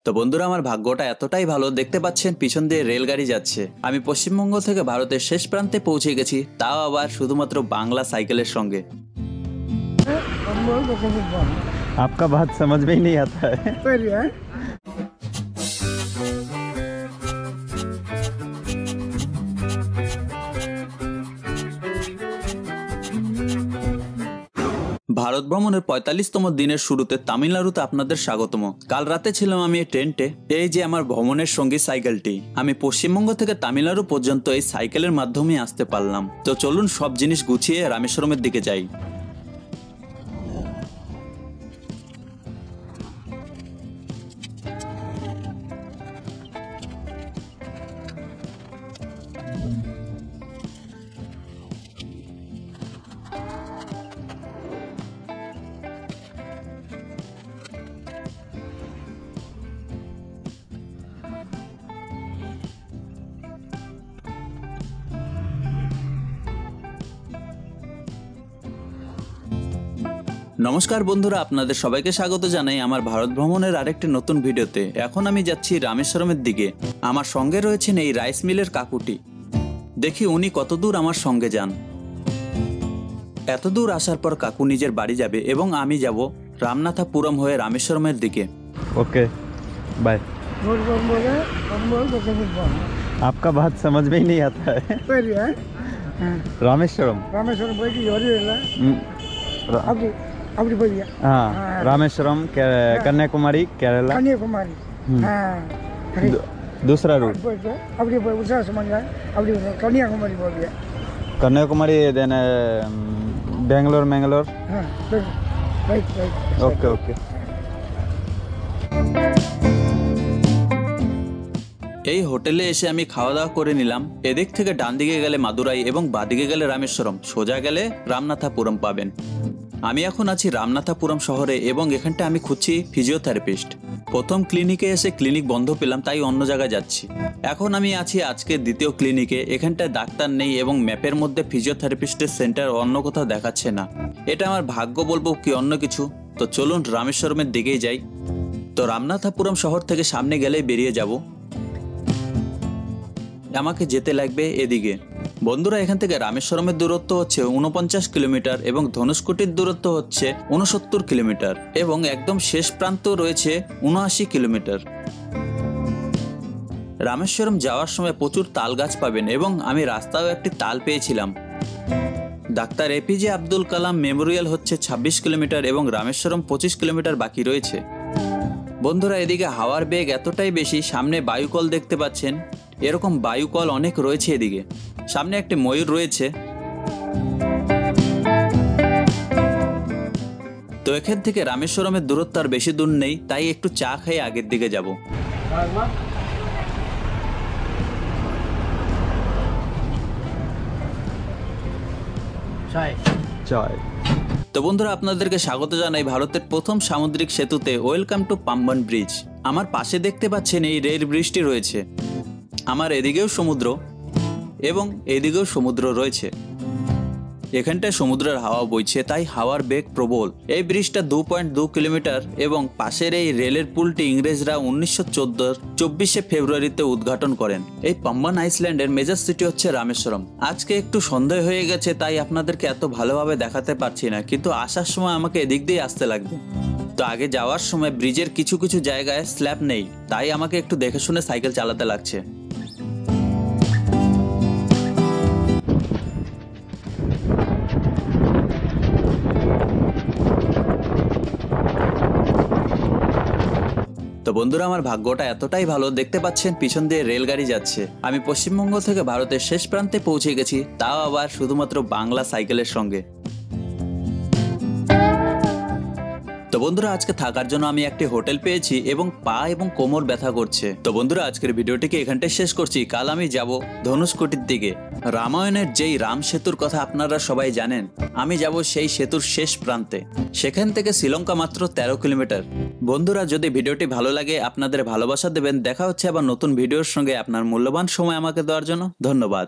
তো বন্ধুরা, আমার ভাগ্যটা এতটাই ভালো, দেখতে পাচ্ছেন পিছন দিয়ে রেলগাড়ি যাচ্ছে। আমি পশ্চিমবঙ্গ থেকে ভারতের শেষ প্রান্তে পৌঁছে গেছি, তাও আবার শুধুমাত্র বাংলা সাইকেলের সঙ্গে। आपका बात समझ में ही नहीं आता है। ভারত ভ্রমণের ৪৫তম দিনের শুরুতে তামিলনাড়ুতে আপনাদের স্বাগতম। কাল রাতে ছিলাম আমি টেন্টে। এই যে আমার ভ্রমণের সঙ্গী সাইকেলটি, আমি পশ্চিমবঙ্গ থেকে তামিলনাড়ু পর্যন্ত এই সাইকেলের মাধ্যমে আসতে পারলাম। তো চলুন সব জিনিস গুছিয়ে রামেশ্বরমের দিকে যাই। নমস্কার বন্ধুরা, আপনাদের সবাইকে স্বাগত জানাই আমার ভারত ভ্রমণের আরেকটি নতুন ভিডিওতে। এখন আমি যাচ্ছি রামেশ্বরমের দিকে। আমার সঙ্গে রয়েছেন এই রাইস মিলের কাকুটি। দেখি উনি কত দূর আমার সঙ্গে যান। এত দূর আসার পর কাকু নিজের বাড়ি যাবে এবং আমি যাব রামনাথাপুরম হয়ে রামেশ্বরমের দিকে। Okay bye. आपका बात समझ में ही नहीं आता है। रामेश्वरम हाँ, रामेश्वरम कन्याकुमारी केरला दूसरा route Kanyakumari then Bangalore Mangalore. Okay okay. এই হোটেলে এসে আমি খাওয়া দাওয়া করে নিলাম। এদিক থেকে ডান দিকে গেলে মাদুরাই এবং বাদিকে গেলে রামেশ্বরম, সোজা গেলে রামনাথাপুরম পাবেন। আমি এখন আছি রামনাথাপুরম শহরে এবং এখানটা আমি খুঁজছি ফিজিওথেরাপিস্ট। প্রথম ক্লিনিকে এসে ক্লিনিক বন্ধ পেলাম, তাই অন্য জায়গায় যাচ্ছি। এখন আমি আছি আজকে দ্বিতীয় ক্লিনিকে। এখানটায় ডাক্তার নেই এবং ম্যাপের মধ্যে ফিজিওথেরাপিস্টের সেন্টার অন্য কোথাও দেখাচ্ছে না। এটা আমার ভাগ্য বলবো কি অন্য কিছু। তো চলুন রামেশ্বরমের দিকেই যাই। তো রামনাথাপুরম শহর থেকে সামনে গেলেই বেরিয়ে যাব। আমাকে যেতে লাগবে এদিকে। বন্ধুরা, এখান থেকে রামেশ্বরমের দূরত্ব হচ্ছে ৪৯ কিলোমিটার এবং ধনুষকোটির দূরত্ব হচ্ছে ৬৯ কিলোমিটার এবং একদম শেষ প্রান্ত রয়েছে ৭৯ কিলোমিটার। রামেশ্বরম যাওয়ার সময় প্রচুর তাল গাছ পাবেন এবং আমি রাস্তায়ও একটি তাল পেয়েছিলাম। Doctor APJ Abdul Kalam Memorial হচ্ছে ২৬ কিলোমিটার এবং রামেশ্বরম ২৫ কিলোমিটার বাকি রয়েছে। বন্ধুরা, এদিকে হাওয়ার বেগ এতটাই বেশি, সামনে বায়ুকল দেখতে পাচ্ছেন। এরকম বায়ুকল অনেক রয়েছে এদিকে। সামনে একটি ময়ূর রয়েছে। তো এখান থেকে রামেশ্বরমের দূরত্ব আর বেশি দূর নেই, তাই একটু চা খেয়ে আগের দিকে যাব। चाय। তো বন্ধুরা, আপনাদেরকে স্বাগত জানাই ভারতের প্রথম সামুদ্রিক সেতুতে। Welcome to Pamban bridge. আমার পাশে দেখতে পাচ্ছেন এই রেল ব্রিজটি রয়েছে। আমার এদিকেও সমুদ্র এবং এদিকেও সমুদ্র রয়েছে। এখানটায় সমুদ্রের হাওয়া বইছে, তাই হাওয়ার বেগ প্রবল। এই ব্রিজটা ২.২ কিলোমিটার এবং পাশের এই রেলের পুলটি ইংরেজরা ১৯১৪ ২৪শে ফেব্রুয়ারিতে উদ্ঘাটন করেন। এই পাম্বন আইল্যান্ডের মেজর সিটি হচ্ছে রামেশ্বরম। আজকে একটু সন্দেহ হয়ে গেছে, তাই আপনাদেরকে এত ভালোভাবে দেখাতে পারছি না, কিন্তু আসার সময় আমাকে এদিক দিয়ে আসতে লাগবে। তো আগে যাওয়ার সময় ব্রিজের কিছু কিছু জায়গায় স্ল্যাব নেই, তাই আমাকে একটু দেখে শুনে সাইকেল চালাতে লাগছে। তো বন্ধুরা, আমার ভাগ্যটা এতটাই ভালো, দেখতে পাচ্ছেন পিছন দিয়ে রেলগাড়ি যাচ্ছে। আমি পশ্চিমবঙ্গ থেকে ভারতের শেষ প্রান্তে পৌঁছে গেছি, তাও আবার শুধুমাত্র বাংলা সাইকেলের সঙ্গে। তো বন্ধুরা, আজকে থাকার জন্য আমি একটি হোটেল পেয়েছি এবং পা এবং কোমর ব্যথা করছে। তো বন্ধুরা, আজকের ভিডিওটিকে এখানটায় শেষ করছি। কাল আমি যাব ধনুষকোটির দিকে। রামায়ণের যেই রাম সেতুর কথা আপনারা সবাই জানেন, আমি যাব সেই সেতুর শেষ প্রান্তে। সেখান থেকে শ্রীলঙ্কা মাত্র ১৩ কিলোমিটার। বন্ধুরা, যদি ভিডিওটি ভালো লাগে আপনাদের ভালোবাসা দেবেন। দেখা হচ্ছে আবার নতুন ভিডিওর সঙ্গে। আপনার মূল্যবান সময় আমাকে দেওয়ার জন্য ধন্যবাদ।